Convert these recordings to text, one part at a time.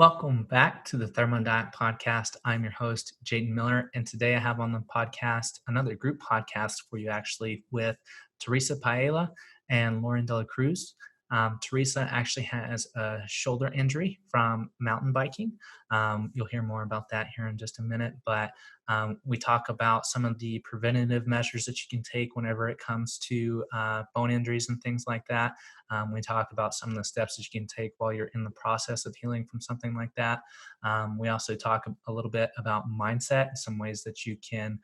Welcome back to the Thermo Diet Podcast. I'm your host, Jayton Miller, and today I have on the podcast another group podcast for you actually with Theresa and Loren de la Cruz. Theresa actually has a shoulder injury from mountain biking. You'll hear more about that here in just a minute, but we talk about some of the preventative measures that you can take whenever it comes to bone injuries and things like that. We talk about some of the steps that you can take while you're in the process of healing from something like that. We also talk a little bit about mindset, some ways that you can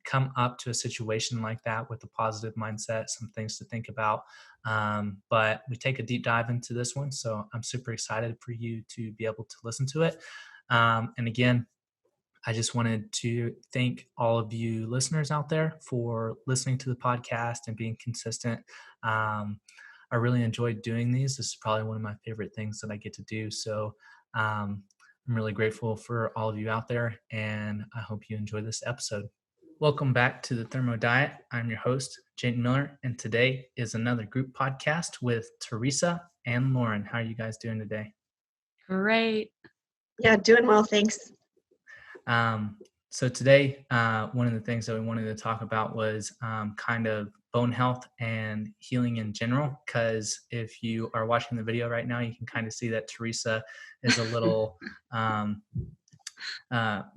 come up to a situation like that with a positive mindset, some things to think about. But we take a deep dive into this one, so I'm super excited for you to be able to listen to it. And again, I just wanted to thank all of you listeners out there for listening to the podcast and being consistent. I really enjoyed doing these. This is probably one of my favorite things that I get to do. So I'm really grateful for all of you out there, and I hope you enjoy this episode. Welcome back to the Thermo Diet. I'm your host, Jayton Miller, and today is another group podcast with Theresa and Loren. How are you guys doing today? Great. Yeah, doing well, thanks. So today, one of the things that we wanted to talk about was kind of bone health and healing in general, because if you are watching the video right now, you can kind of see that Theresa is a little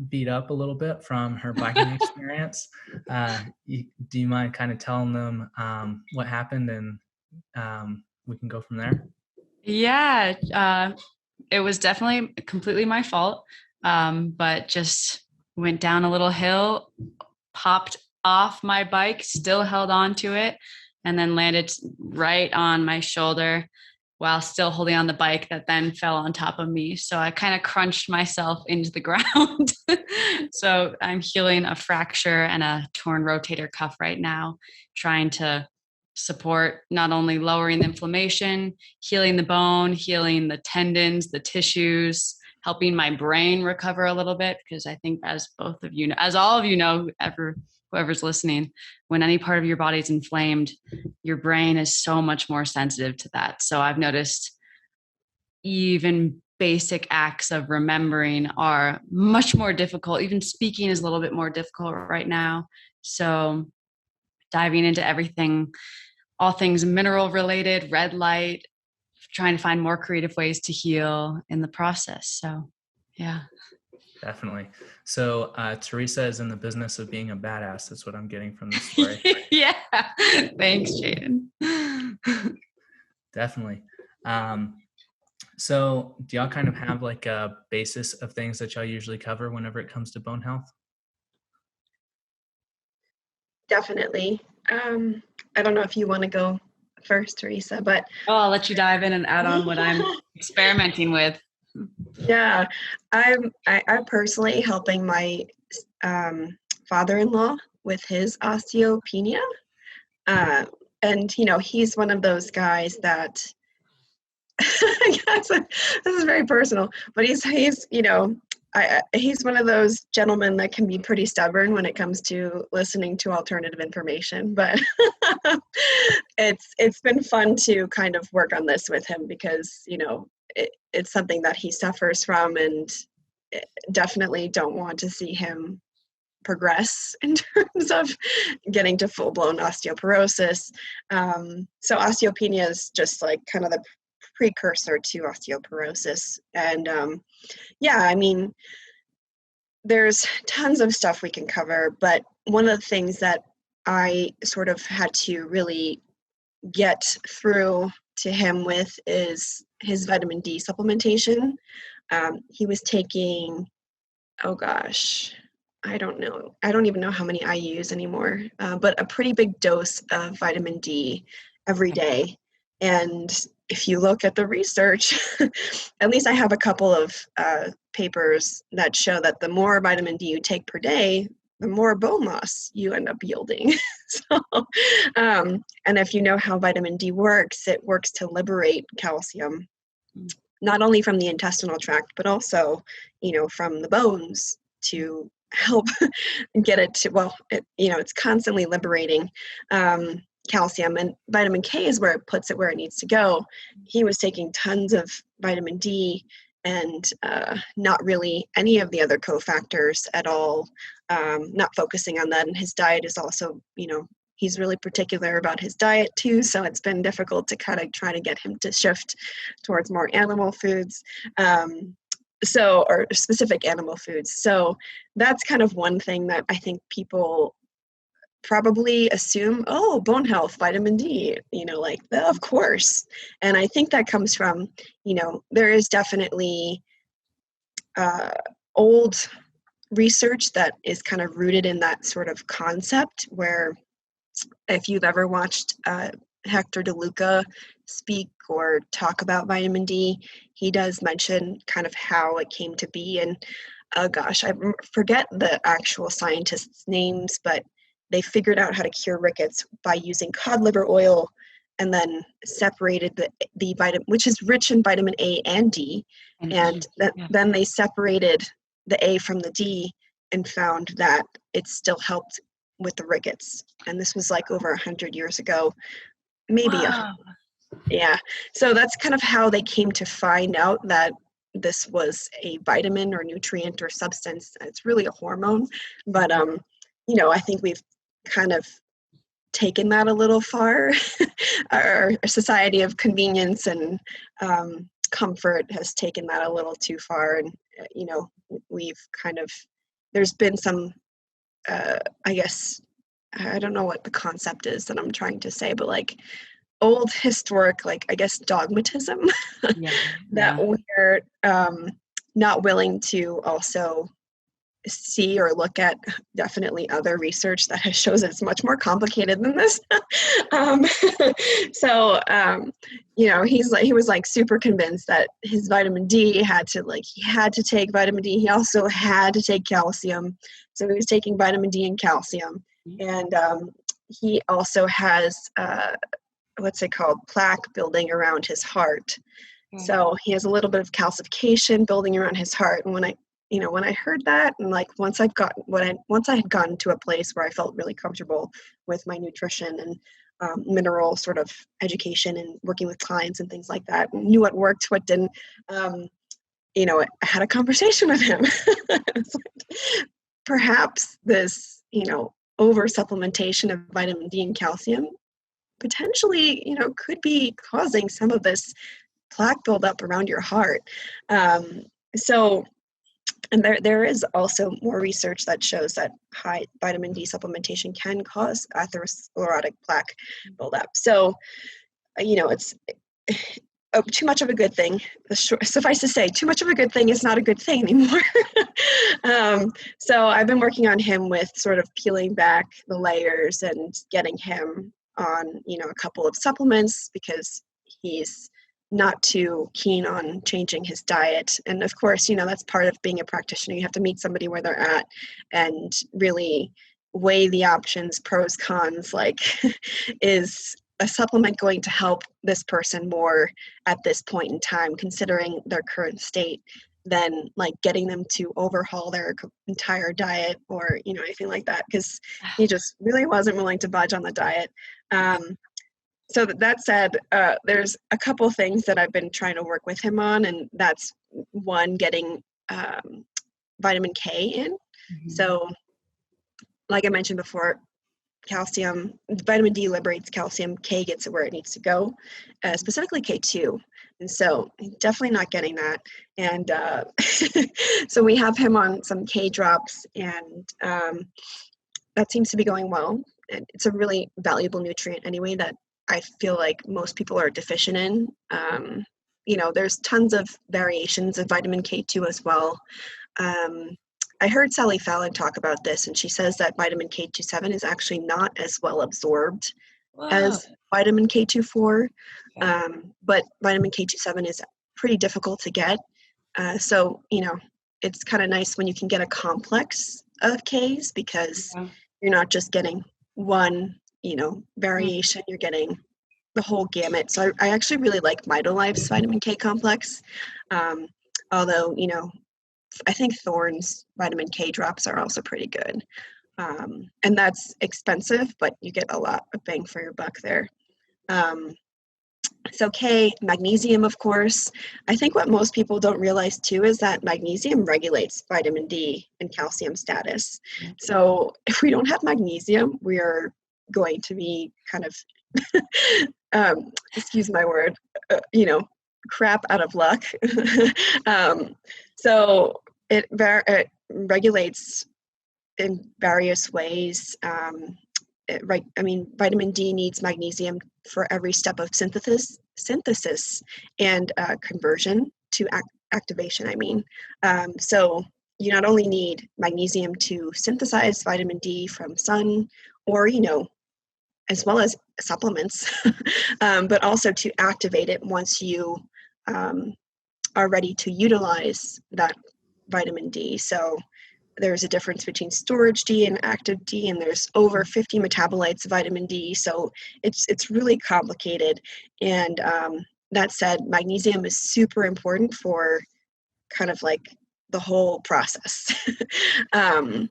beat up a little bit from her biking experience. Do you mind kind of telling them what happened, and we can go from there? Yeah, it was definitely completely my fault, but just went down a little hill, popped off my bike, still held on to it, and then landed right on my shoulder while still holding on the bike that then fell on top of me. So I kind of crunched myself into the ground. So I'm healing a fracture and a torn rotator cuff right now, trying to support not only lowering the inflammation, healing the bone, healing the tendons, the tissues, helping my brain recover a little bit, because I think, as both of you know, as all of you know, whoever's listening, when any part of your body is inflamed, your brain is so much more sensitive to that. So I've noticed even basic acts of remembering are much more difficult. Even speaking is a little bit more difficult right now. So diving into everything, all things mineral related, red light, trying to find more creative ways to heal in the process. So, yeah. Definitely. So Theresa is in the business of being a badass. That's what I'm getting from this story. Yeah. Thanks, Jayton. Definitely. So do y'all kind of have like a basis of things that y'all usually cover whenever it comes to bone health? Definitely. I don't know if you want to go first, Theresa, but I'll let you dive in and add on what I'm experimenting with. Yeah, I'm personally helping my father-in-law with his osteopenia, and he's one of those guys that this is very personal, but he's one of those gentlemen that can be pretty stubborn when it comes to listening to alternative information. But it's been fun to kind of work on this with him, because it's something that he suffers from, and definitely don't want to see him progress in terms of getting to full-blown osteoporosis. So osteopenia is just like kind of the precursor to osteoporosis. And there's tons of stuff we can cover, but one of the things that I sort of had to really get through to him with is his vitamin D supplementation. He was taking, I don't know. I don't even know how many I use anymore, but a pretty big dose of vitamin D every day. And if you look at the research, at least I have a couple of papers that show that the more vitamin D you take per day, the more bone loss you end up yielding. And if you know how vitamin D works, it works to liberate calcium, not only from the intestinal tract, but also, from the bones to help get it to, it's constantly liberating calcium, and vitamin K is where it puts it where it needs to go. He was taking tons of vitamin D, and not really any of the other cofactors at all, not focusing on that. And his diet is also, he's really particular about his diet too, so it's been difficult to kind of try to get him to shift towards more animal foods, or specific animal foods. So that's kind of one thing that I think people probably assume, oh, bone health, vitamin D, of course. And I think that comes from, there is definitely old research that is kind of rooted in that sort of concept, where if you've ever watched Hector DeLuca speak or talk about vitamin D, he does mention kind of how it came to be. And I forget the actual scientists' names, but they figured out how to cure rickets by using cod liver oil, and then separated the vitamin, which is rich in vitamin A and D, then they separated the A from the D and found that it still helped with the rickets. And this was like over 100 years ago, maybe. Wow. Yeah. So that's kind of how they came to find out that this was a vitamin or nutrient or substance. It's really a hormone, but I think we've kind of taken that a little far. Our society of convenience and comfort has taken that a little too far, and we've kind of, there's been some I guess, I don't know what the concept is that I'm trying to say, but like old historic, like I guess dogmatism that we're not willing to also see or look at definitely other research that shows it's much more complicated than this. He was like super convinced that his vitamin D he had to take vitamin D. He also had to take calcium. So he was taking vitamin D and calcium. And he also has, what's it called? Plaque building around his heart. So he has a little bit of calcification building around his heart. And when I heard that, and like once I had gotten to a place where I felt really comfortable with my nutrition and mineral sort of education and working with clients and things like that, and knew what worked, what didn't, I had a conversation with him. It's like, perhaps this, over supplementation of vitamin D and calcium potentially, could be causing some of this plaque buildup around your heart. And there is also more research that shows that high vitamin D supplementation can cause atherosclerotic plaque buildup. So, it's too much of a good thing. Suffice to say, too much of a good thing is not a good thing anymore. So I've been working on him with sort of peeling back the layers and getting him on, a couple of supplements, because he's not too keen on changing his diet. And of course, that's part of being a practitioner. You have to meet somebody where they're at and really weigh the options, pros, cons, like is a supplement going to help this person more at this point in time, considering their current state, than like getting them to overhaul their entire diet or, anything like that, because he just really wasn't willing to budge on the diet. So that said, there's a couple things that I've been trying to work with him on, and that's one, getting vitamin K in. Mm-hmm. So like I mentioned before, calcium, vitamin D liberates calcium, K gets it where it needs to go, specifically K2. And so definitely not getting that. And so we have him on some K drops, and that seems to be going well. And it's a really valuable nutrient anyway that I feel like most people are deficient in. There's tons of variations of vitamin K2 as well. I heard Sally Fallon talk about this, and she says that vitamin K27 is actually not as well absorbed as vitamin K24, but vitamin K27 is pretty difficult to get. So, it's kind of nice when you can get a complex of Ks, because you're not just getting one, variation, you're getting the whole gamut. So I actually really like Mitolife's vitamin K complex, although, I think Thorne's vitamin K drops are also pretty good. And that's expensive, but you get a lot of bang for your buck there. So K, magnesium, of course. I think what most people don't realize too is that magnesium regulates vitamin D and calcium status. So if we don't have magnesium, we are going to be kind of, excuse my word, crap out of luck. So it regulates in various ways. Vitamin D needs magnesium for every step of synthesis and conversion to activation. So you not only need magnesium to synthesize vitamin D from sun, or as well as supplements, but also to activate it once you are ready to utilize that vitamin D. So there's a difference between storage D and active D, and there's over 50 metabolites of vitamin D. So it's really complicated. And that said, magnesium is super important for kind of like the whole process. And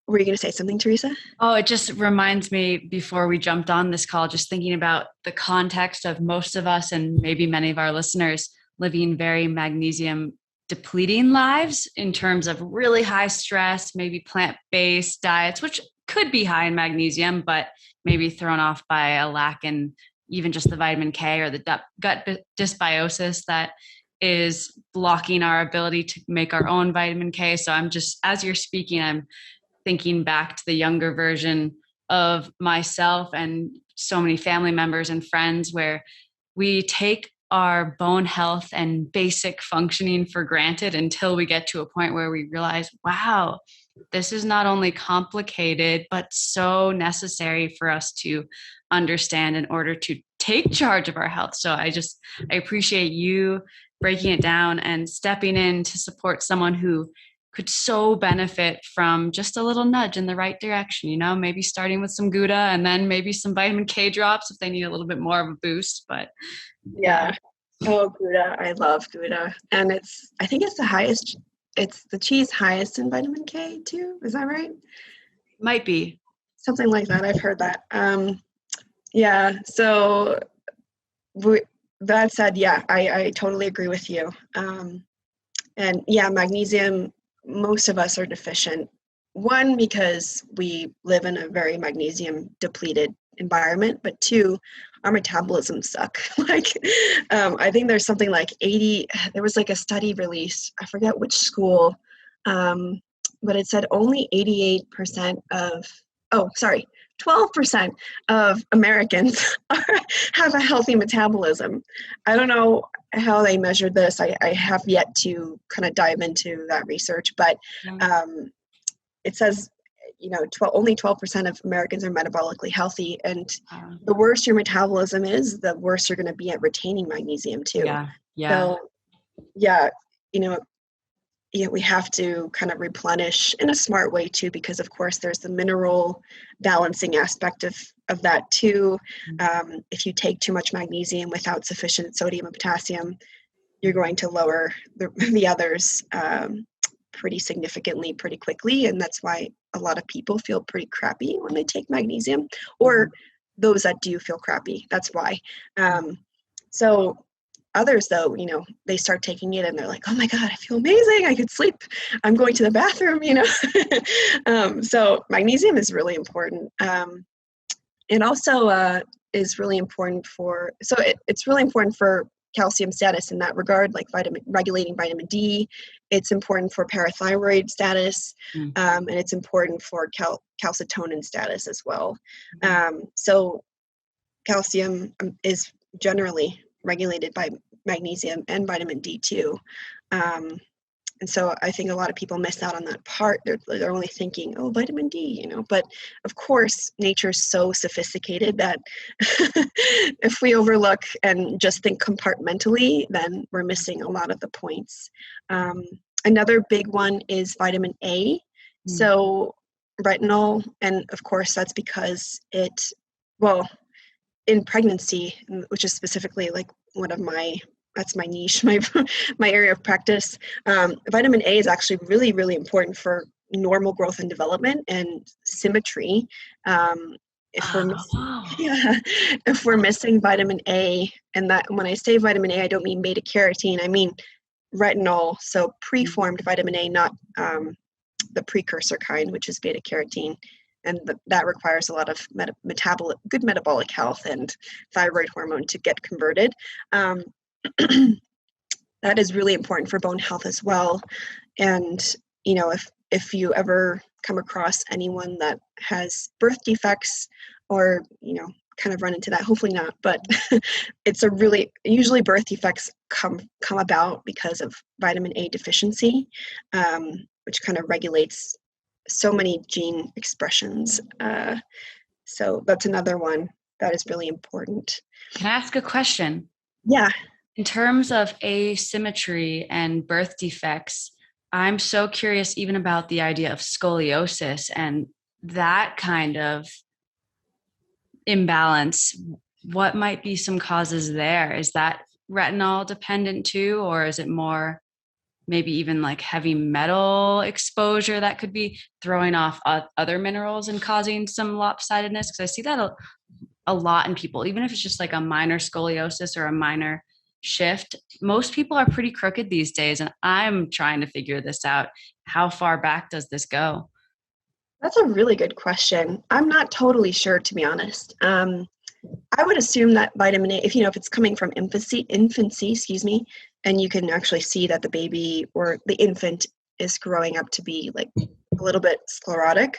were you going to say something, Theresa? Oh, it just reminds me, before we jumped on this call, just thinking about the context of most of us and maybe many of our listeners living very magnesium depleting lives in terms of really high stress, maybe plant-based diets, which could be high in magnesium, but maybe thrown off by a lack in even just the vitamin K or the gut dysbiosis that is blocking our ability to make our own vitamin K. So I'm just, as you're speaking, I'm thinking back to the younger version of myself and so many family members and friends where we take our bone health and basic functioning for granted until we get to a point where we realize, wow, this is not only complicated, but so necessary for us to understand in order to take charge of our health. So I appreciate you breaking it down and stepping in to support someone who could so benefit from just a little nudge in the right direction, maybe starting with some Gouda and then maybe some vitamin K drops if they need a little bit more of a boost. But yeah. Oh, Gouda. I love Gouda. And I think it's the cheese highest in vitamin K too. Is that right? Might be. Something like that. I've heard that. Yeah. So that said, yeah, I totally agree with you. And yeah, magnesium, most of us are deficient. One, because we live in a very magnesium depleted environment, but two, our metabolisms suck. I think there's something like 80, there was like a study released, I forget which school, but it said only 12% of Americans have a healthy metabolism. I don't know how they measured this. I have yet to kind of dive into that research, but it says, only 12% of Americans are metabolically healthy. And the worse your metabolism is, the worse you're going to be at retaining magnesium too. Yeah. So, we have to kind of replenish in a smart way too, because of course there's the mineral balancing aspect of that too. If you take too much magnesium without sufficient sodium and potassium, you're going to lower the others pretty significantly, pretty quickly. And that's why a lot of people feel pretty crappy when they take magnesium, or those that do feel crappy. That's why. So others, though, they start taking it and they're like, oh my God, I feel amazing. I could sleep. I'm going to the bathroom, So magnesium is really important. It also is really important it's really important for calcium status in that regard, like regulating vitamin D. It's important for parathyroid status, and it's important for calcitonin status as well. So calcium is generally regulated by magnesium and vitamin D too. And so I think a lot of people miss out on that part. They're only thinking, oh, vitamin D, But of course, nature is so sophisticated that if we overlook and just think compartmentally, then we're missing a lot of the points. Another big one is vitamin A. So retinol, and of course that's because in pregnancy, which is specifically like that's my niche, my area of practice. Vitamin A is actually really, really important for normal growth and development and symmetry. if we're Oh. yeah, if we're missing vitamin A, and that when I say vitamin A, I don't mean beta carotene, I mean retinol, so preformed vitamin A, not the precursor kind, which is beta carotene, and that requires a lot of good metabolic health and thyroid hormone to get converted. That is really important for bone health as well. And if you ever come across anyone that has birth defects, or kind of run into that, hopefully not, but it's usually birth defects come about because of vitamin A deficiency, which kind of regulates so many gene expressions. So that's another one that is really important. Can I ask a question? Yeah. In terms of asymmetry and birth defects, I'm so curious even about the idea of scoliosis and that kind of imbalance. What might be some causes there? Is that retinol dependent too, or is it more maybe even like heavy metal exposure that could be throwing off other minerals and causing some lopsidedness? Because I see that a lot in people, even if it's just like a minor scoliosis or a minor shift. Most people are pretty crooked these days, and I'm trying to figure this out. How far back does this go? That's a really good question. I'm not totally sure, to be honest. I would assume that vitamin A, if it's coming from infancy, and you can actually see that the baby or the infant is growing up to be like a little bit sclerotic,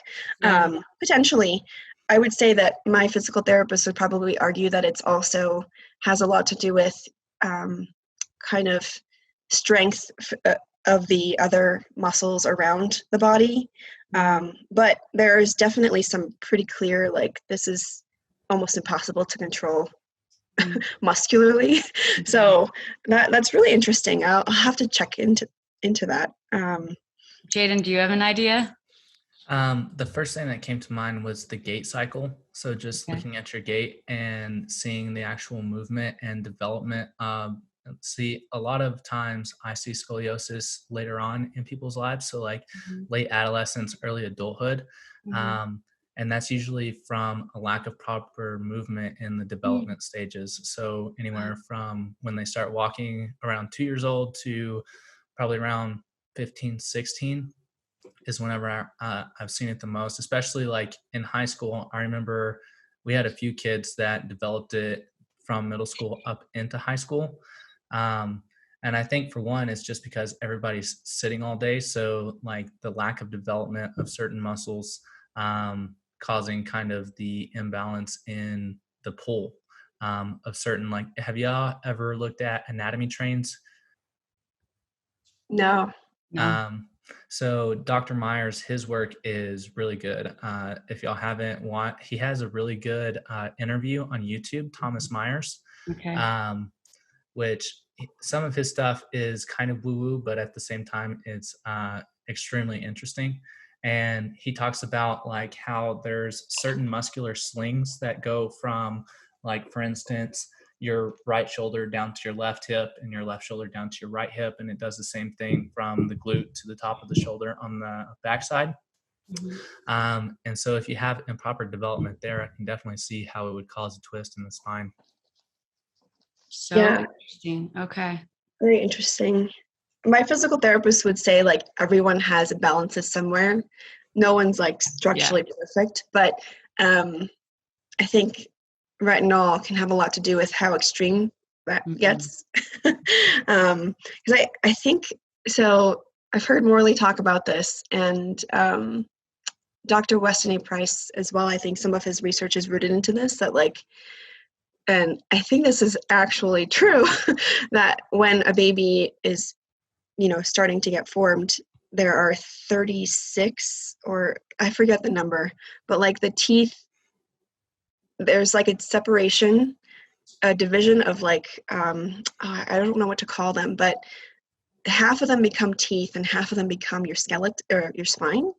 potentially, I would say that my physical therapist would probably argue that it's also has a lot to do with kind of strength of the other muscles around the body. But there's definitely some pretty clear, like, this is almost impossible to control muscularly. So that's really interesting. I'll have to check into that. Jayton, do you have an idea? The first thing that came to mind was the gait cycle. So just looking at your gait and seeing the actual movement and development. See, a lot of times I see scoliosis later on in people's lives. So like late adolescence, early adulthood. And that's usually from a lack of proper movement in the development stages. So anywhere from when they start walking around 2 years old to probably around 15, 16 is whenever I've seen it the most, especially like in high school. I remember we had a few kids that developed it from middle school up into high school. And I think for one, it's just because everybody's sitting all day. So like the lack of development of certain muscles, causing kind of the imbalance in the pull of certain, like, have y'all ever looked at anatomy trains? No. So Dr. Myers, his work is really good. If y'all haven't he has a really good interview on YouTube, Thomas Myers, which some of his stuff is kind of woo-woo, but at the same time, it's extremely interesting. And he talks about like how there's certain muscular slings that go from, like, for instance, your right shoulder down to your left hip and your left shoulder down to your right hip. And it does the same thing from the glute to the top of the shoulder on the backside. And so if you have improper development there, I can definitely see how it would cause a twist in the spine. So interesting. Okay. Very interesting. My physical therapist would say, like, everyone has imbalances somewhere. No one's like structurally perfect, but I think retinol can have a lot to do with how extreme that gets. Because I think, so I've heard Morley talk about this, and Dr. Weston A. Price as well. I think some of his research is rooted into this, that like, and I think this is actually true, that when a baby is, starting to get formed, there are 36, or I forget the number, but like the teeth, there's like a separation, a division of like, I don't know what to call them, but half of them become teeth and half of them become your skeleton or your spine.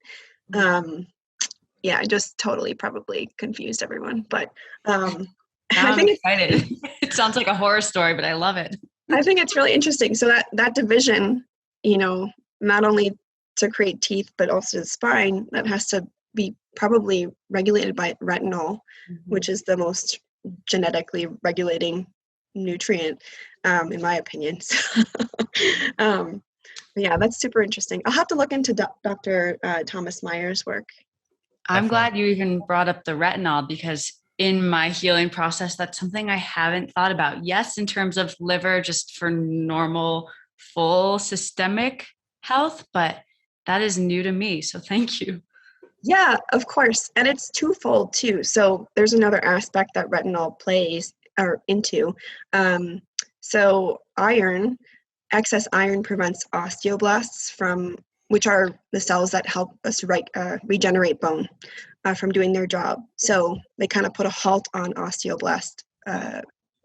I just totally probably confused everyone, but I'm excited. It sounds like a horror story, but I love it. I think it's really interesting. So that division, not only to create teeth, but also the spine, that has to be probably regulated by retinol, Mm-hmm. which is the most genetically regulating nutrient, in my opinion. So, yeah, that's super interesting. I'll have to look into Dr. Thomas Meyer's work. I'm Definitely. glad you even brought up the retinol, because in my healing process, that's something I haven't thought about. Yes, in terms of liver, just for normal, full systemic health, but that is new to me. So thank you. Yeah, of course. And it's twofold too. So there's another aspect that retinol plays or into. Um, so excess iron prevents osteoblasts which are the cells that help us regenerate bone, from doing their job. So they kind of put a halt on osteoblast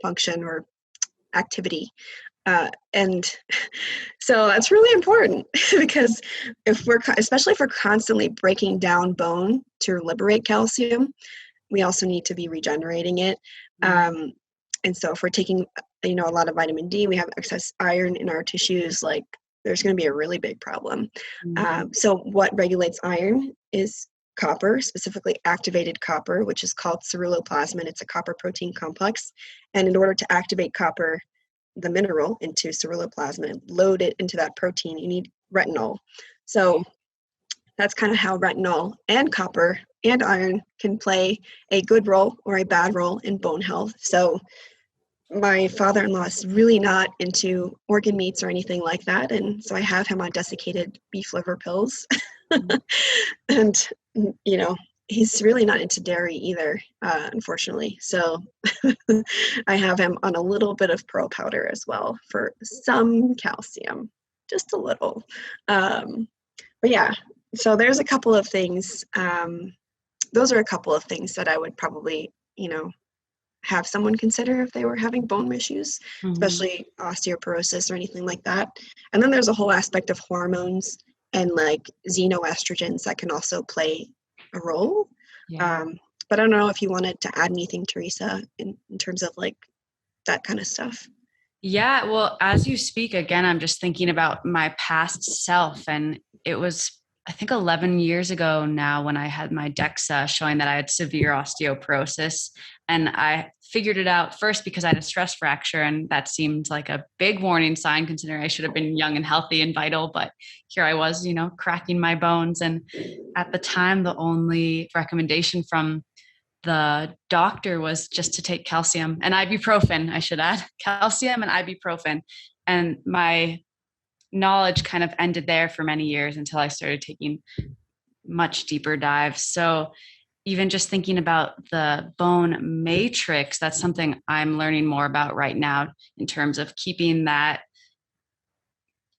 function or activity. And so that's really important because especially if we're constantly breaking down bone to liberate calcium, we also need to be regenerating it. And so if we're taking, a lot of vitamin D, we have excess iron in our tissues, like there's going to be a really big problem. So what regulates iron is copper, specifically activated copper, which is called ceruloplasmin. It's a copper protein complex. And in order to activate copper, the mineral, into ceruloplasmin and load it into that protein, you need retinol. So that's kind of how retinol and copper and iron can play a good role or a bad role in bone health. So my father-in-law is really not into organ meats or anything like that, and so I have him on desiccated beef liver pills. And he's really not into dairy either, unfortunately. So I have him on a little bit of pearl powder as well for some calcium, just a little. But yeah, so there's a couple of things. Those are a couple of things that I would probably, have someone consider if they were having bone issues, especially osteoporosis or anything like that. And then there's a whole aspect of hormones and like xenoestrogens that can also play a role. Yeah. But I don't know if you wanted to add anything, Theresa, in terms of like that kind of stuff. Yeah, well, as you speak, again, I'm just thinking about my past self. And it was, I think, 11 years ago now when I had my DEXA showing that I had severe osteoporosis. And I figured it out first because I had a stress fracture. And that seemed like a big warning sign, considering I should have been young and healthy and vital. But here I was, cracking my bones. And at the time, the only recommendation from the doctor was just to take calcium and ibuprofen, I should add, calcium and ibuprofen. And my knowledge kind of ended there for many years until I started taking much deeper dives. So even just thinking about the bone matrix, that's something I'm learning more about right now in terms of keeping that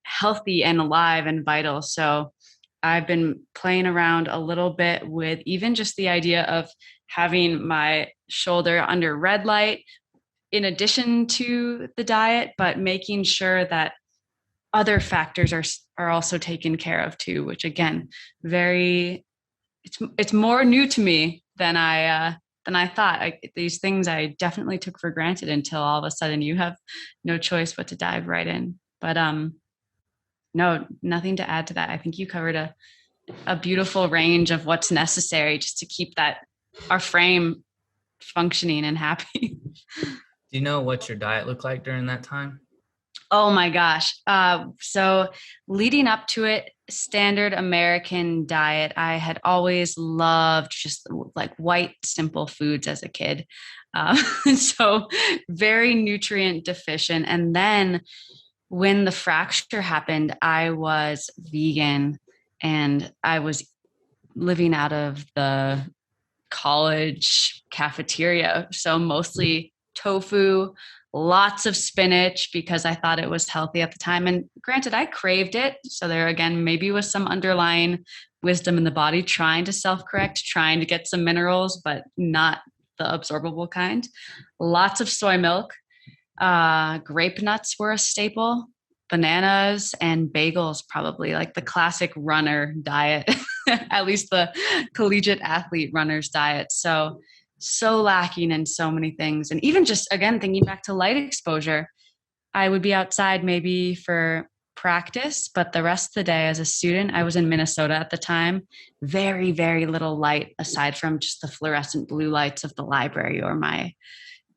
healthy and alive and vital. So I've been playing around a little bit with even just the idea of having my shoulder under red light in addition to the diet, but making sure that other factors are also taken care of too, which again, it's more new to me than I thought. These things I definitely took for granted until all of a sudden you have no choice but to dive right in. But no, nothing to add to that. I think you covered a beautiful range of what's necessary just to keep our frame functioning and happy. Do you know what your diet looked like during that time? Oh my gosh. So leading up to it, standard American diet, I had always loved just like white, simple foods as a kid. So very nutrient deficient. And then when the fracture happened, I was vegan and I was living out of the college cafeteria. So mostly tofu, lots of spinach because I thought it was healthy at the time. And granted, I craved it. So there again, maybe was some underlying wisdom in the body trying to self-correct, trying to get some minerals, but not the absorbable kind. Lots of soy milk. Grape nuts were a staple, bananas and bagels, probably like the classic runner diet, at least the collegiate athlete runner's diet. So lacking in so many things. And even just, again, thinking back to light exposure, I would be outside maybe for practice, but the rest of the day as a student, I was in Minnesota at the time, very, very little light aside from just the fluorescent blue lights of the library or my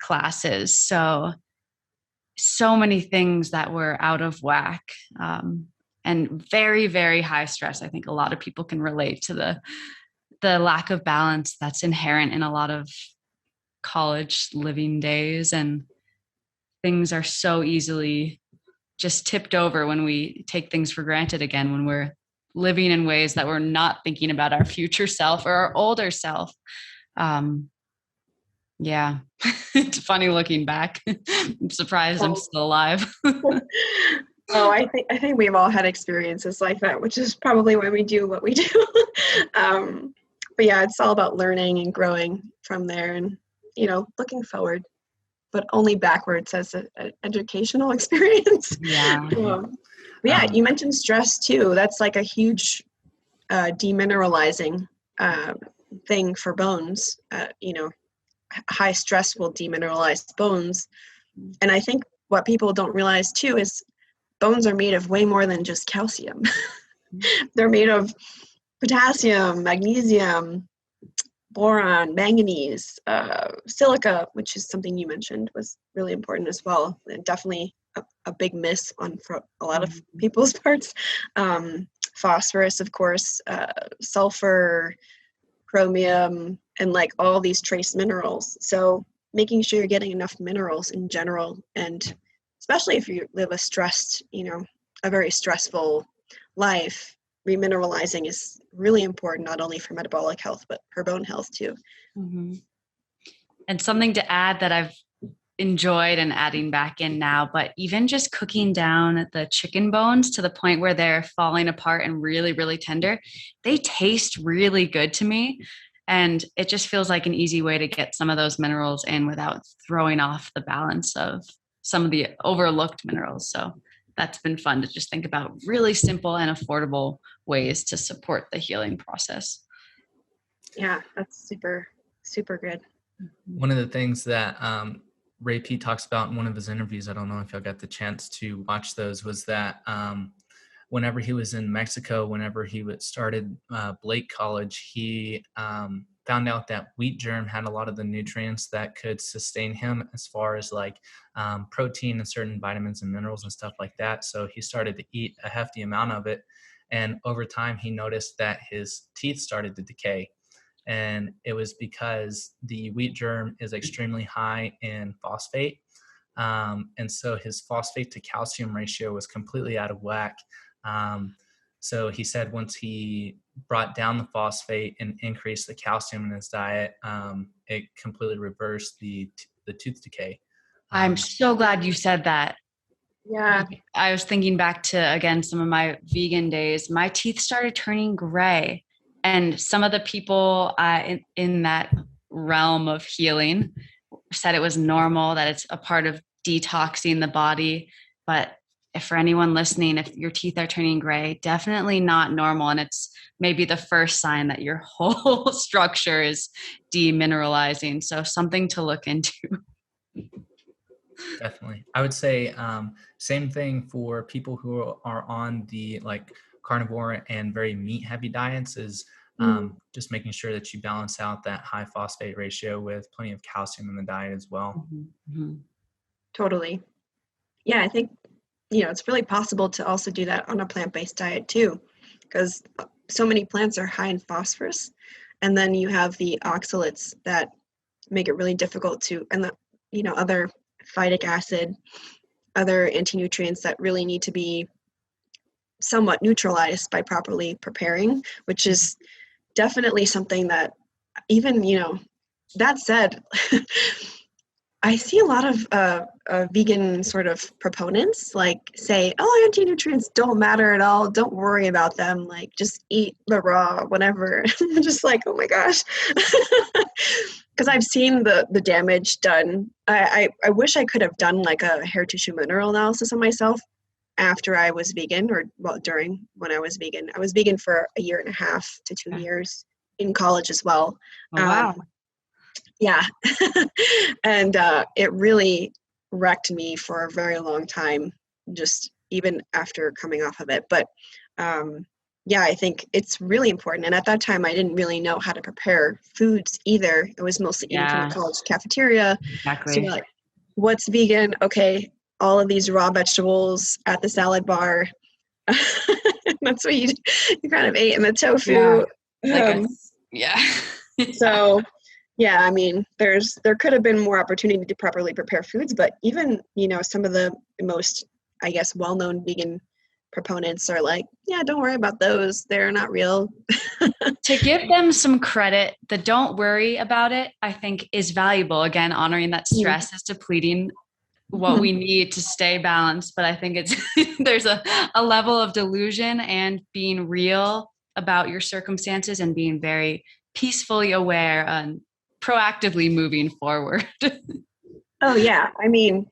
classes. So many things that were out of whack, and very, very high stress. I think a lot of people can relate to the lack of balance that's inherent in a lot of college living days, and things are so easily just tipped over when we take things for granted again, when we're living in ways that we're not thinking about our future self or our older self. Yeah, it's funny looking back. I'm surprised I'm still alive. Oh, I think we've all had experiences like that, which is probably why we do what we do. But yeah, it's all about learning and growing from there, and looking forward, but only backwards as an educational experience. Yeah. But yeah, you mentioned stress too. That's like a huge demineralizing thing for bones. High stress will demineralize bones. And I think what people don't realize too is bones are made of way more than just calcium. They're made of potassium, magnesium, boron, manganese, silica, which is something you mentioned was really important as well, and definitely a big miss for a lot of people's parts. Phosphorus, of course, sulfur, chromium, and like all these trace minerals. So making sure you're getting enough minerals in general, and especially if you live a very stressful life, remineralizing is really important, not only for metabolic health, but for bone health too. Mm-hmm. And something to add that I've enjoyed and adding back in now, but even just cooking down the chicken bones to the point where they're falling apart and really, really tender, they taste really good to me. And it just feels like an easy way to get some of those minerals in without throwing off the balance of some of the overlooked minerals. So that's been fun to just think about really simple and affordable ways to support the healing process. Yeah, that's super, super good. One of the things that Ray P talks about in one of his interviews, I don't know if y'all got the chance to watch those, was that whenever he was in Mexico, whenever he started Blake College, he found out that wheat germ had a lot of the nutrients that could sustain him as far as like protein and certain vitamins and minerals and stuff like that. So he started to eat a hefty amount of it. And over time, he noticed that his teeth started to decay. And it was because the wheat germ is extremely high in phosphate. And so his phosphate to calcium ratio was completely out of whack. So he said once he brought down the phosphate and increased the calcium in his diet, it completely reversed the tooth decay. I'm so glad you said that. Yeah. I was thinking back to, again, some of my vegan days. My teeth started turning gray. And some of the people in that realm of healing said it was normal, that it's a part of detoxing the body. But for anyone listening, if your teeth are turning gray, definitely not normal. And it's maybe the first sign that your whole structure is demineralizing. So something to look into. Definitely. I would say same thing for people who are on the like carnivore and very meat heavy diets is just making sure that you balance out that high phosphate ratio with plenty of calcium in the diet as well. Mm-hmm. Totally. Yeah, I think, it's really possible to also do that on a plant-based diet too, because so many plants are high in phosphorus. And then you have the oxalates that make it really difficult to, and the, other phytic acid, other anti-nutrients that really need to be somewhat neutralized by properly preparing, which is definitely something that even, that said, I see a lot of vegan sort of proponents like say, oh, anti-nutrients don't matter at all. Don't worry about them. Like just eat the raw, whatever. I'm just like, oh my gosh. Because I've seen the damage done. I wish I could have done like a hair tissue mineral analysis on myself after I was vegan, or during when I was vegan. I was vegan for 1.5 to 2 years in college as well. Oh, wow. Yeah. And it really wrecked me for a very long time. Just even after coming off of it. But yeah, I think it's really important. And at that time, I didn't really know how to prepare foods either. I was mostly eating from the college cafeteria. So Exactly. like, what's vegan? Okay, all of these raw vegetables at the salad bar. That's what you kind of ate, and the tofu. Yeah. So yeah, I mean, there could have been more opportunity to properly prepare foods, but even, some of the most, I guess, well-known vegan proponents are like, yeah, don't worry about those. They're not real. To give them some credit, the don't worry about it, I think is valuable. Again, honoring that stress is depleting what we need to stay balanced. But I think it's there's a level of delusion and being real about your circumstances and being very peacefully aware and proactively moving forward. Oh yeah. I mean,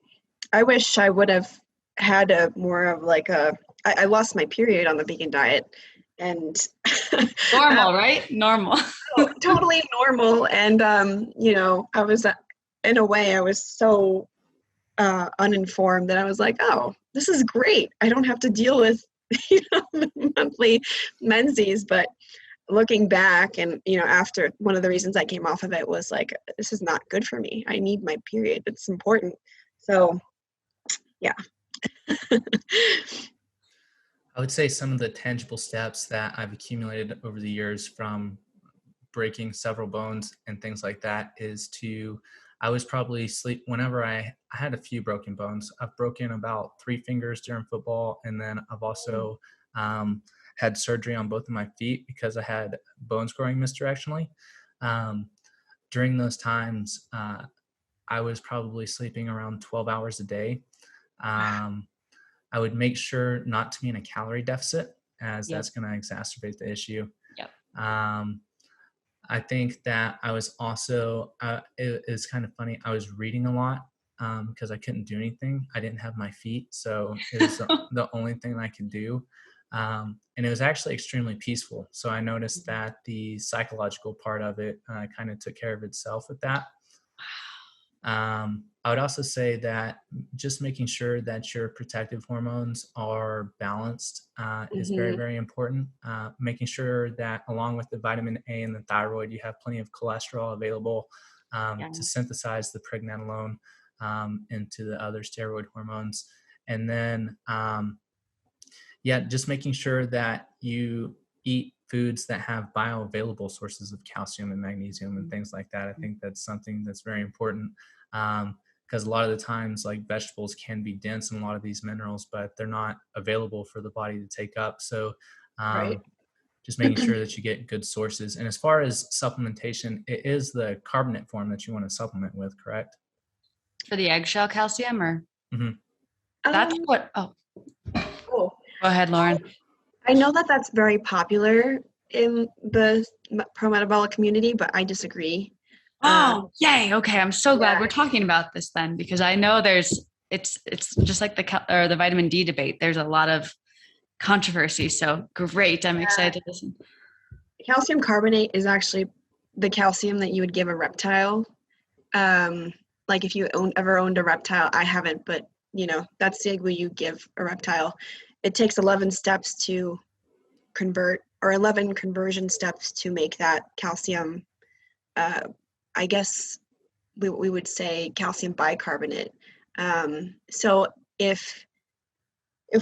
I wish I would have had more of like I lost my period on the vegan diet, and normal, right? Normal. totally normal. And, I was, in a way, I was so uninformed that I was like, oh, this is great. I don't have to deal with, monthly menses. But looking back and, after, one of the reasons I came off of it was like, this is not good for me. I need my period. It's important. So, yeah. I would say some of the tangible steps that I've accumulated over the years from breaking several bones and things like that is I was probably sleep whenever I had a few broken bones. I've broken about 3 fingers during football. And then I've also had surgery on both of my feet because I had bones growing misdirectionally. During those times, I was probably sleeping around 12 hours a day. I would make sure not to be in a calorie deficit, as that's going to exacerbate the issue. Yep. I think that I was also, it's kind of funny, I was reading a lot because I couldn't do anything. I didn't have my feet, so it was the only thing I could do. And it was actually extremely peaceful. So I noticed that the psychological part of it kind of took care of itself with that. I would also say that just making sure that your protective hormones are balanced is very, very important. Making sure that along with the vitamin A and the thyroid, you have plenty of cholesterol available to synthesize the pregnenolone into the other steroid hormones. And then, just making sure that you eat foods that have bioavailable sources of calcium and magnesium and things like that. I think that's something that's very important. Because a lot of the times, like, vegetables can be dense in a lot of these minerals, but they're not available for the body to take up. So Right. just making sure that you get good sources. And as far as supplementation, it is the carbonate form that you want to supplement with, correct? For the eggshell calcium, or that's what? Oh, Cool. Go ahead, Loren. I know that that's very popular in the pro-metabolic community, but I disagree. Oh, yay. Okay. I'm so glad we're talking about this then, because I know it's just like the vitamin D debate. There's a lot of controversy. So great. I'm excited to listen. Calcium carbonate is actually the calcium that you would give a reptile. Like if you ever owned a reptile, I haven't, but that's the way you give a reptile. It takes 11 steps to convert, or 11 conversion steps to make that calcium, I guess we would say calcium bicarbonate. So if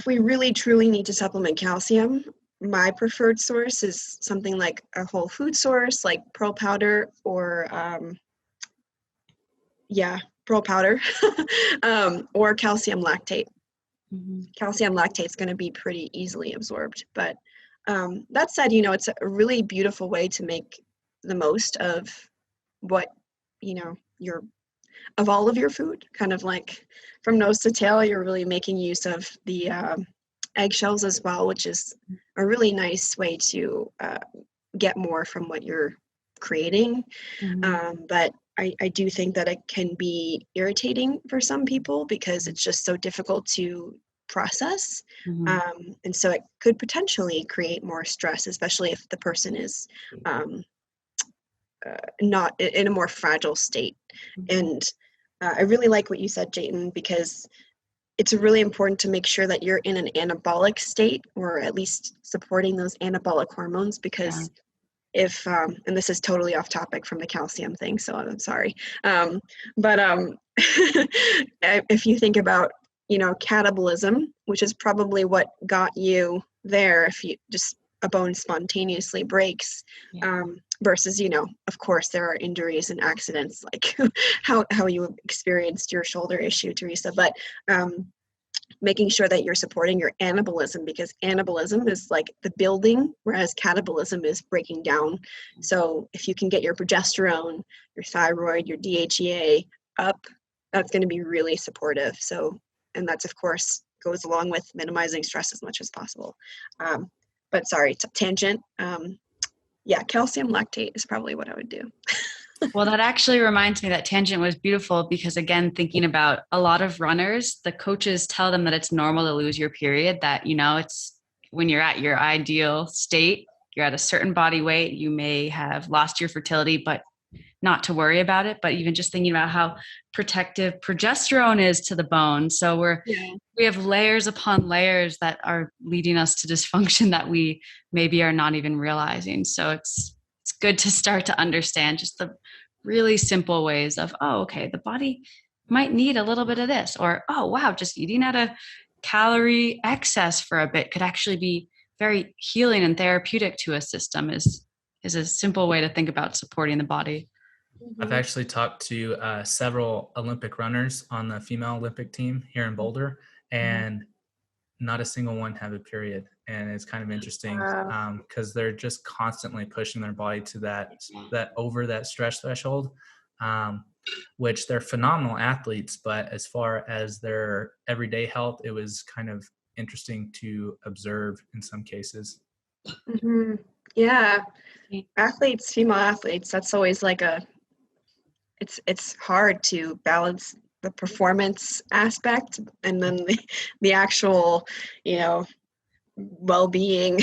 we really truly need to supplement calcium, my preferred source is something like a whole food source, like pearl powder, or pearl powder, or calcium lactate. Calcium lactate is going to be pretty easily absorbed. But that said, it's a really beautiful way to make the most of what, of all of your food, kind of like from nose to tail. You're really making use of the eggshells as well, which is a really nice way to get more from what you're creating. But I do think that it can be irritating for some people because it's just so difficult to process. And so it could potentially create more stress, especially if the person is not in a more fragile state. And I really like what you said, Jayton, because it's really important to make sure that you're in an anabolic state, or at least supporting those anabolic hormones, because if and this is totally off topic from the calcium thing, so I'm sorry, but if you think about, you know, catabolism, which is probably what got you there, if you just a bone spontaneously breaks, versus, you know, of course there are injuries and accidents, like how you experienced your shoulder issue, Theresa, but making sure that you're supporting your anabolism, because anabolism is like the building, whereas catabolism is breaking down. So if you can get your progesterone, your thyroid, your DHEA up, that's going to be really supportive. So, and that's of course goes along with minimizing stress as much as possible. But sorry, tangent. Yeah, calcium lactate is probably what I would do. Well, that actually reminds me that tangent was beautiful, because again, thinking about a lot of runners, the coaches tell them that it's normal to lose your period, that, you know, it's when you're at your ideal state, you're at a certain body weight, you may have lost your fertility, but not to worry about it. But even just thinking about how protective progesterone is to the bone. So we have layers upon layers that are leading us to dysfunction that we maybe are not even realizing. So it's good to start to understand just the really simple ways of, oh, okay, the body might need a little bit of this, or, oh, wow, just eating at a calorie excess for a bit could actually be very healing and therapeutic to a system, is a simple way to think about supporting the body. I've actually talked to several Olympic runners on the female Olympic team here in Boulder, and not a single one have a period. And it's kind of interesting because they're just constantly pushing their body to that over that stress threshold, which they're phenomenal athletes. But as far as their everyday health, it was kind of interesting to observe in some cases. Mm-hmm. Yeah. Athletes, female athletes, that's always like it's hard to balance the performance aspect and then the actual, you know, well-being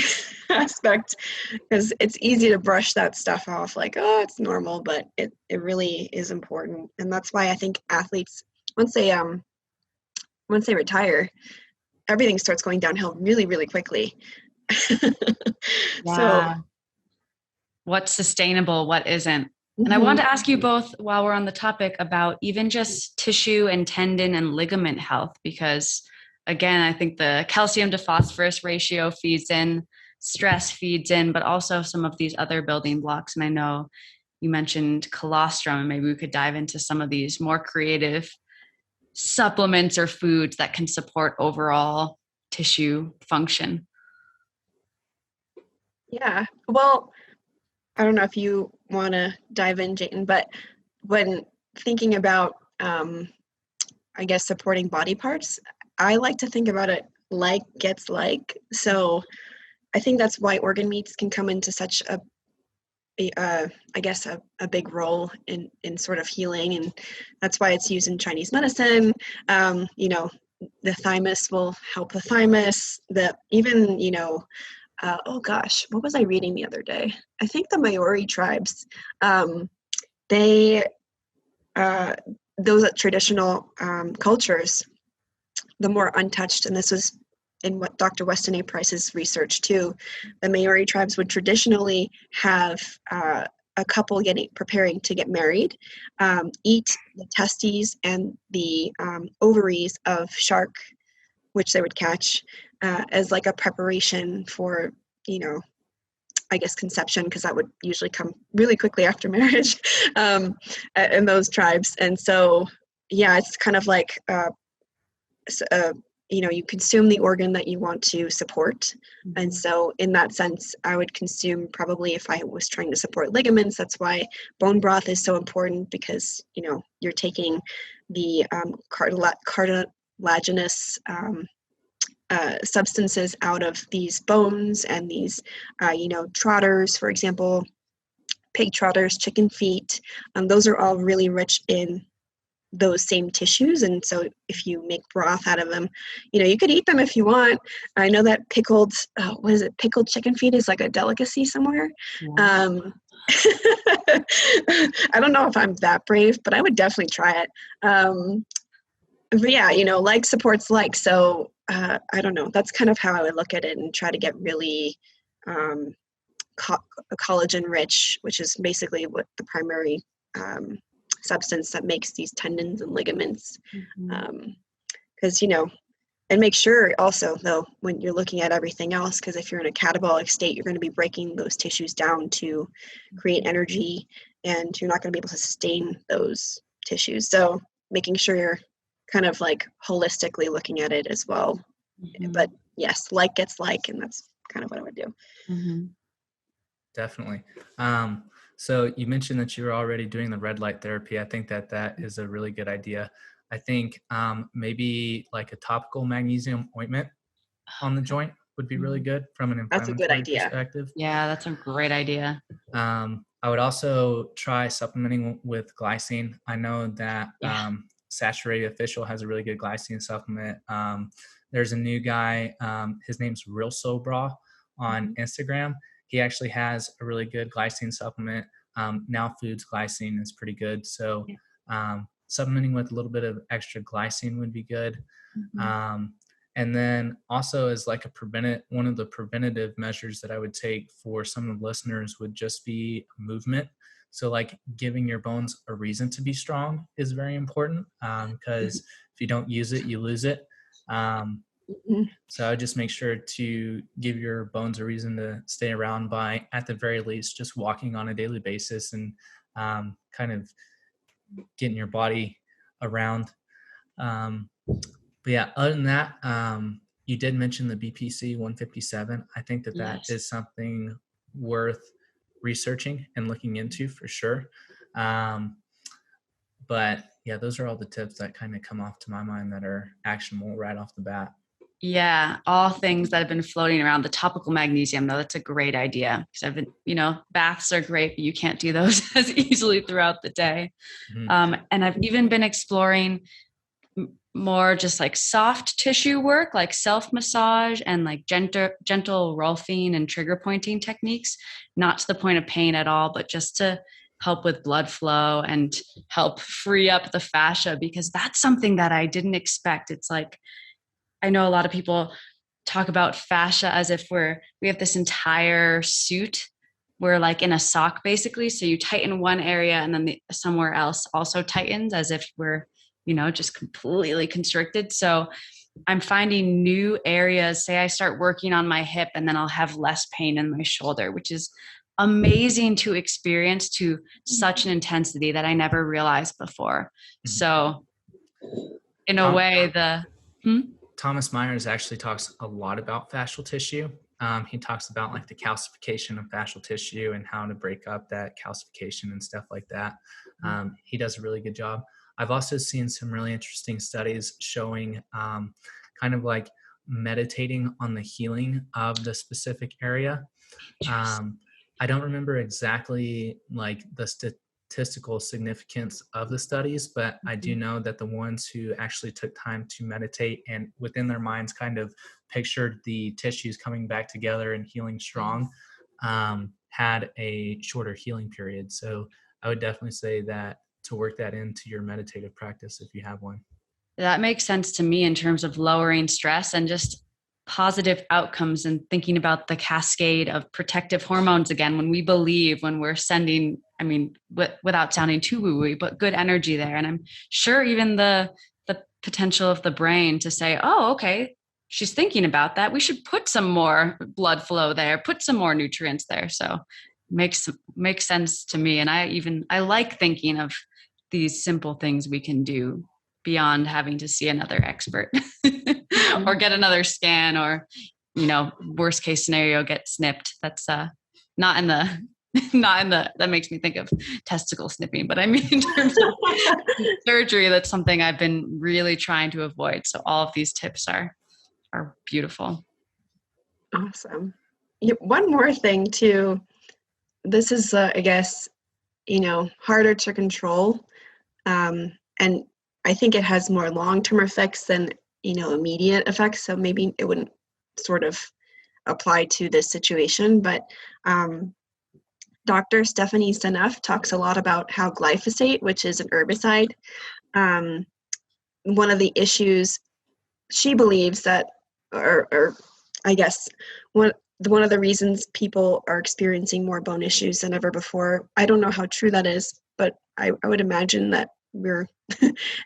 aspect, because it's easy to brush that stuff off like, oh, it's normal, but it really is important. And that's why I think athletes, once they retire, everything starts going downhill really, really quickly. So what's sustainable, what isn't? And I wanted to ask you both, while we're on the topic, about even just tissue and tendon and ligament health, because again, I think the calcium to phosphorus ratio feeds in, stress feeds in, but also some of these other building blocks. And I know you mentioned colostrum, and maybe we could dive into some of these more creative supplements or foods that can support overall tissue function. Yeah, well, I don't know if you want to dive in, Jayton, but when thinking about, I guess, supporting body parts, I like to think about it like gets like. So I think that's why organ meats can come into such a big role in sort of healing, and that's why it's used in Chinese medicine. You know, the thymus will help the thymus. Oh gosh, what was I reading the other day? I think the Maori tribes, those traditional cultures, the more untouched, and this was in what Dr. Weston A. Price's research too, the Maori tribes would traditionally have a couple preparing to get married, eat the testes and the ovaries of shark, which they would catch, as like a preparation for, you know, I guess conception, because that would usually come really quickly after marriage in those tribes. And so, yeah, it's kind of like, you know, you consume the organ that you want to support. Mm-hmm. And so in that sense, I would consume probably, if I was trying to support ligaments, that's why bone broth is so important, because, you know, you're taking the cartilaginous substances out of these bones, and these, you know, trotters, for example, pig trotters, chicken feet, those are all really rich in those same tissues. And so if you make broth out of them, you know, you could eat them if you want. I know that pickled chicken feet is like a delicacy somewhere. Yeah. I don't know if I'm that brave, but I would definitely try it. but yeah, like supports like. So I don't know. That's kind of how I would look at it and try to get really collagen rich, which is basically what the primary substance that makes these tendons and ligaments. Because, and make sure also, though, when you're looking at everything else, because if you're in a catabolic state, you're going to be breaking those tissues down to create energy, and you're not going to be able to sustain those tissues. So making sure you're kind of like holistically looking at it as well. But yes, like gets like, and that's kind of what I would do. Definitely. So you mentioned that you were already doing the red light therapy. I think that is a really good idea. I think maybe like a topical magnesium ointment on the joint would be really good from an inflammatory perspective. Yeah, that's a great idea. I would also try supplementing with glycine. I know that Saturated Official has a really good glycine supplement. There's a new guy, his name's Real Sobra on Instagram. He actually has a really good glycine supplement. Now Foods glycine is pretty good. So supplementing with a little bit of extra glycine would be good. And then also as like one of the preventative measures that I would take for some of the listeners would just be movement. So like giving your bones a reason to be strong is very important, because if you don't use it, you lose it. So I would just make sure to give your bones a reason to stay around by, at the very least, just walking on a daily basis and kind of getting your body around. But yeah, other than that, you did mention the BPC 157. I think that is something worth researching and looking into for sure. But yeah, those are all the tips that kind of come off to my mind that are actionable right off the bat. Yeah, all things that have been floating around. The topical magnesium, though, that's a great idea, because I've been, baths are great, but you can't do those as easily throughout the day. And I've even been exploring more just like soft tissue work, like self-massage and like gentle rolfing and trigger pointing techniques, not to the point of pain at all, but just to help with blood flow and help free up the fascia, because that's something that I didn't expect. It's like, I know a lot of people talk about fascia as if we have this entire suit. We're like in a sock basically. So you tighten one area and then somewhere else also tightens, as if we're, just completely constricted. So I'm finding new areas. Say I start working on my hip and then I'll have less pain in my shoulder, which is amazing to experience to such an intensity that I never realized before. So in a way, Thomas Myers actually talks a lot about fascial tissue. He talks about like the calcification of fascial tissue and how to break up that calcification and stuff like that. He does a really good job. I've also seen some really interesting studies showing kind of like meditating on the healing of the specific area. I don't remember exactly like the statistical significance of the studies, but I do know that the ones who actually took time to meditate and within their minds kind of pictured the tissues coming back together and healing strong had a shorter healing period. So I would definitely say that to work that into your meditative practice if you have one. That makes sense to me in terms of lowering stress and just positive outcomes, and thinking about the cascade of protective hormones again, when we're sending, without sounding too woo-woo, but good energy there. And I'm sure even the potential of the brain to say, oh, okay, she's thinking about that. We should put some more blood flow there, put some more nutrients there. So makes sense to me. And I like thinking of these simple things we can do beyond having to see another expert or get another scan, or, worst case scenario, get snipped. That's not in the, that makes me think of testicle snipping, but I mean, in terms of surgery, that's something I've been really trying to avoid. So all of these tips are beautiful. Awesome. One more thing too, this is, I guess, harder to control. And I think it has more long-term effects than, immediate effects. So maybe it wouldn't sort of apply to this situation, but Dr. Stephanie Seneff talks a lot about how glyphosate, which is an herbicide, one of the issues she believes that, or I guess one of the reasons people are experiencing more bone issues than ever before. I don't know how true that is, but I would imagine that we're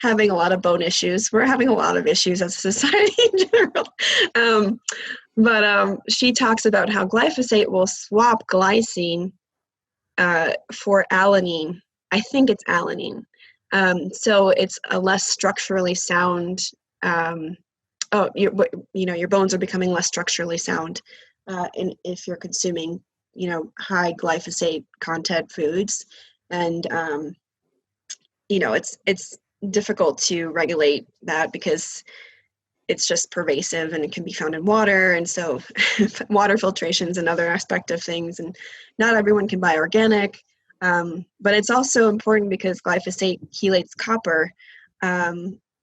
having a lot of bone issues. We're having a lot of issues as a society in general. But she talks about how glyphosate will swap glycine for alanine. I think it's alanine. So it's a less structurally sound. Your bones are becoming less structurally sound, and if you're consuming, high glyphosate content foods, and it's difficult to regulate that because it's just pervasive and it can be found in water. And so water filtration is another aspect of things, and not everyone can buy organic. But it's also important because glyphosate chelates copper,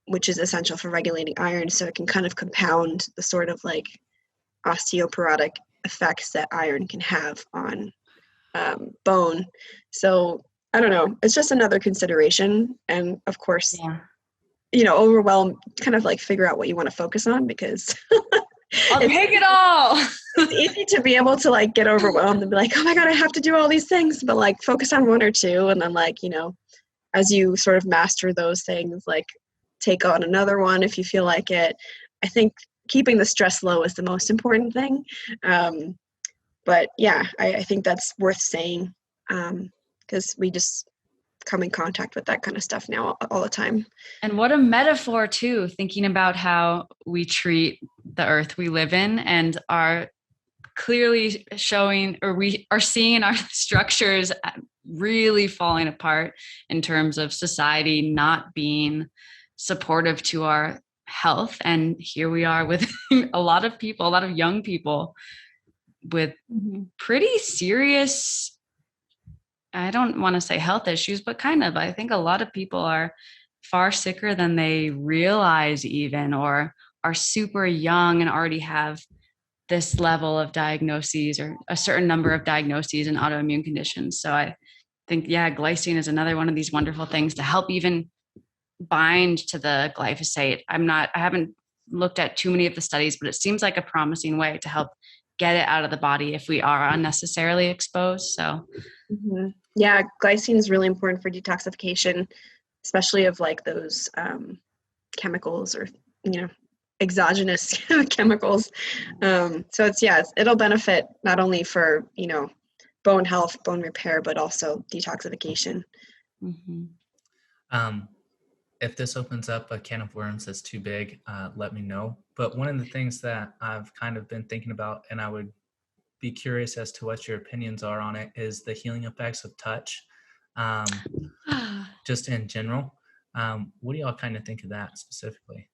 which is essential for regulating iron. So it can kind of compound the sort of like osteoporotic effects that iron can have on bone. So I don't know. It's just another consideration. And of course, overwhelm, kind of like figure out what you want to focus on, because I'll take it all. It's easy to be able to like get overwhelmed and be like, oh my God, I have to do all these things, but like focus on one or two. And then like, as you sort of master those things, like take on another one if you feel like it. I think keeping the stress low is the most important thing. But yeah, I think that's worth saying, because we just come in contact with that kind of stuff now all the time. And what a metaphor too, thinking about how we treat the earth we live in and are clearly showing, or we are seeing our structures really falling apart in terms of society not being supportive to our health. And here we are with a lot of young people with pretty serious, I don't want to say health issues, but kind of, I think a lot of people are far sicker than they realize even, or are super young and already have this level of diagnoses or a certain number of diagnoses and autoimmune conditions. So I think, glycine is another one of these wonderful things to help even bind to the glyphosate. I haven't looked at too many of the studies, but it seems like a promising way to help get it out of the body if we are unnecessarily exposed. So yeah, glycine is really important for detoxification, especially of like those chemicals or exogenous chemicals. So it'll benefit not only for bone health, bone repair, but also detoxification. If this opens up a can of worms that's too big, let me know. But one of the things that I've kind of been thinking about, and I would be curious as to what your opinions are on it, is the healing effects of touch, just in general. What do y'all kind of think of that specifically?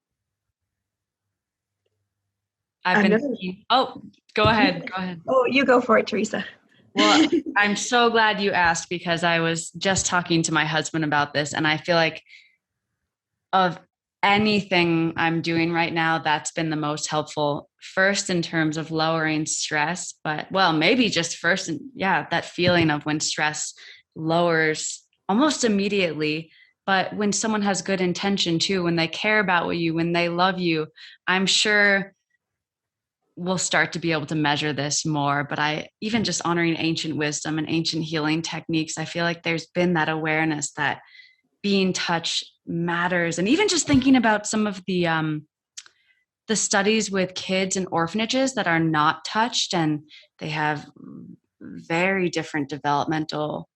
Go ahead. Oh, you go for it, Theresa. Well, I'm so glad you asked, because I was just talking to my husband about this, and I feel like of anything I'm doing right now, that's been the most helpful. First, in terms of lowering stress, but maybe just first, that feeling of when stress lowers almost immediately. But when someone has good intention too, when they care about you, when they love you, I'm sure we'll start to be able to measure this more. But even just honoring ancient wisdom and ancient healing techniques, I feel like there's been that awareness that being touched matters. And even just thinking about some of the studies with kids in orphanages that are not touched, and they have very different developmental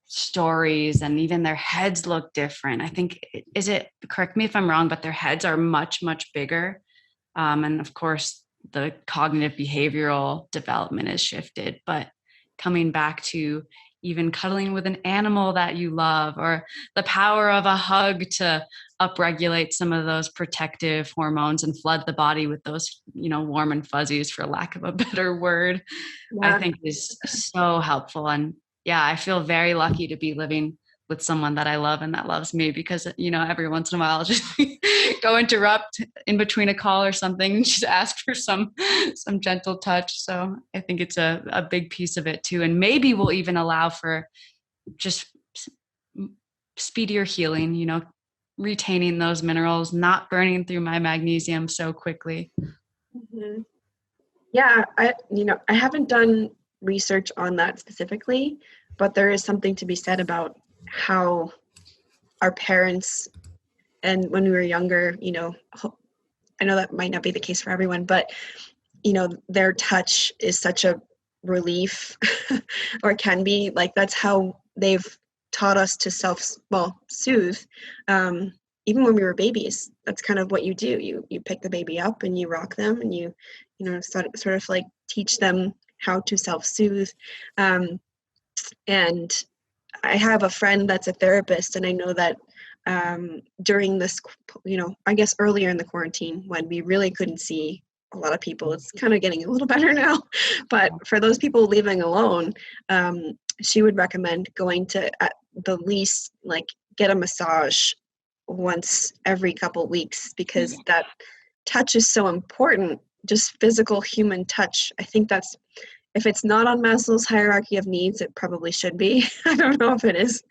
stories, and even their heads look different. I think, correct me if I'm wrong, but their heads are much, much bigger. And of course, the cognitive behavioral development is shifted. But coming back to even cuddling with an animal that you love, or the power of a hug to upregulate some of those protective hormones and flood the body with those, warm and fuzzies, for lack of a better word, I think is so helpful. And I feel very lucky to be living with someone that I love and that loves me, because, every once in a while I'll just go interrupt in between a call or something and just ask for some gentle touch. So I think it's a big piece of it too. And maybe we'll even allow for just speedier healing, retaining those minerals, not burning through my magnesium so quickly. Mm-hmm. Yeah, I haven't done research on that specifically, but there is something to be said about how our parents, and when we were younger, I know that might not be the case for everyone, but their touch is such a relief or can be, like, that's how they've taught us to soothe. Even when we were babies, that's kind of what you do. You pick the baby up and you rock them, and you sort of like teach them how to self-soothe. And I have a friend that's a therapist, and I know that during this, I guess earlier in the quarantine, when we really couldn't see a lot of people, it's kind of getting a little better now, but for those people living alone, she would recommend going to, at the least, like, get a massage once every couple weeks, because that touch is so important. Just physical human touch. I think that's, if it's not on Maslow's hierarchy of needs, it probably should be. I don't know if it is.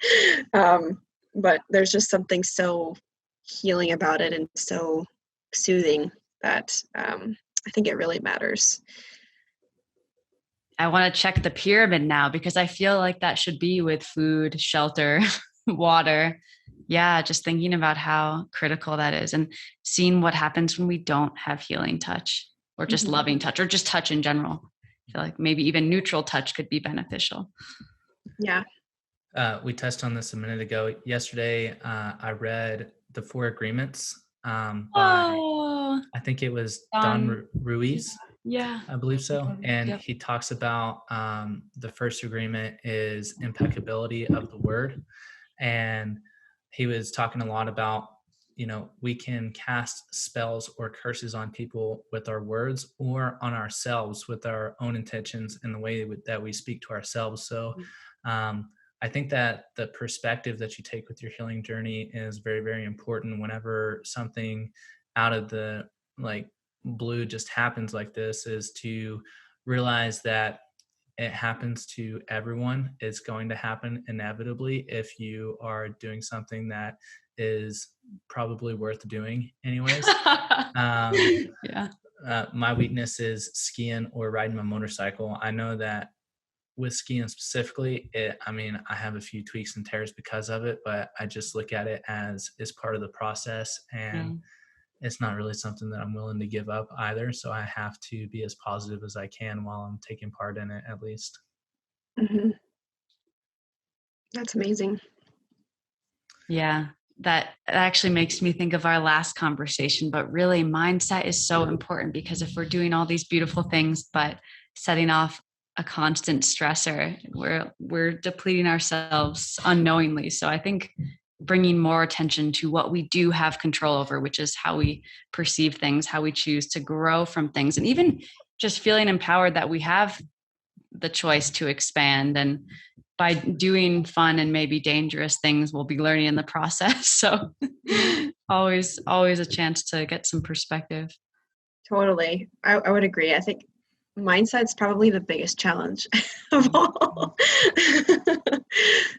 But there's just something so healing about it and so soothing that I think it really matters. I want to check the pyramid now, because I feel like that should be with food, shelter, water. Yeah, just thinking about how critical that is, and seeing what happens when we don't have healing touch, or just loving touch, or just touch in general. I feel like maybe even neutral touch could be beneficial. Yeah. We touched on this a minute ago. Yesterday, I read The Four Agreements by, I think it was Don Ruiz. Yeah, I believe so. And Yep. he talks about the first agreement is impeccability of the word. And he was talking a lot about, we can cast spells or curses on people with our words, or on ourselves with our own intentions and the way that we speak to ourselves. So I think that the perspective that you take with your healing journey is very, very important. Whenever something out of the blue just happens like this, is to realize that it happens to everyone. It's going to happen inevitably if you are doing something that is probably worth doing anyways. Yeah. My weakness is skiing or riding my motorcycle. I know that with skiing specifically, I have a few tweaks and tears because of it, but I just look at it as part of the process, and it's not really something that I'm willing to give up either. So I have to be as positive as I can while I'm taking part in it, at least. Mm-hmm. That's amazing. Yeah, that actually makes me think of our last conversation, but really mindset is so important, because if we're doing all these beautiful things, but setting off a constant stressor, we're depleting ourselves unknowingly. So I think bringing more attention to what we do have control over, which is how we perceive things, how we choose to grow from things, and even just feeling empowered that we have the choice to expand. And by doing fun and maybe dangerous things, we'll be learning in the process. So always a chance to get some perspective. Totally. I would agree. I think mindset's probably the biggest challenge of all.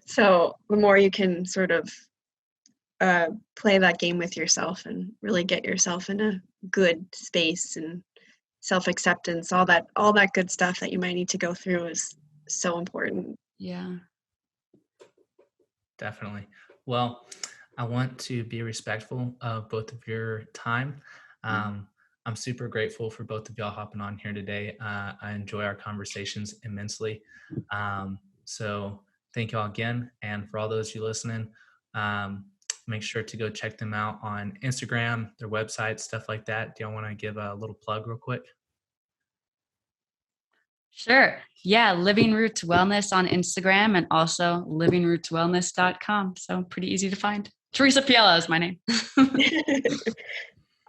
So the more you can sort of play that game with yourself and really get yourself in a good space and self-acceptance, all that good stuff that you might need to go through is so important. Yeah. Definitely. Well, I want to be respectful of both of your time. I'm super grateful for both of y'all hopping on here today. I enjoy our conversations immensely. So thank y'all again. And for all those you listening, make sure to go check them out on Instagram, their website, stuff like that. Do y'all want to give a little plug real quick? Sure. Yeah. Living Roots Wellness on Instagram, and also livingrootswellness.com. So pretty easy to find. Theresa Piela is my name.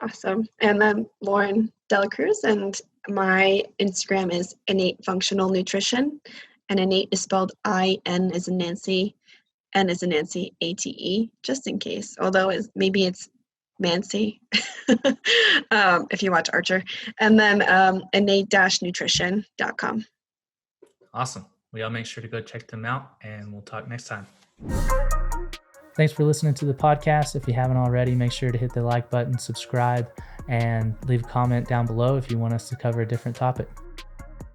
Awesome. And then Loren Dela Cruz, and my Instagram is Innate Functional Nutrition, and innate is spelled I-N as in Nancy, N as in Nancy, A-T-E, just in case, although maybe it's Mancy, if you watch Archer. And then innate-nutrition.com. Awesome. We all make sure to go check them out, and we'll talk next time. Thanks for listening to the podcast. If you haven't already, make sure to hit the like button, subscribe, and leave a comment down below if you want us to cover a different topic.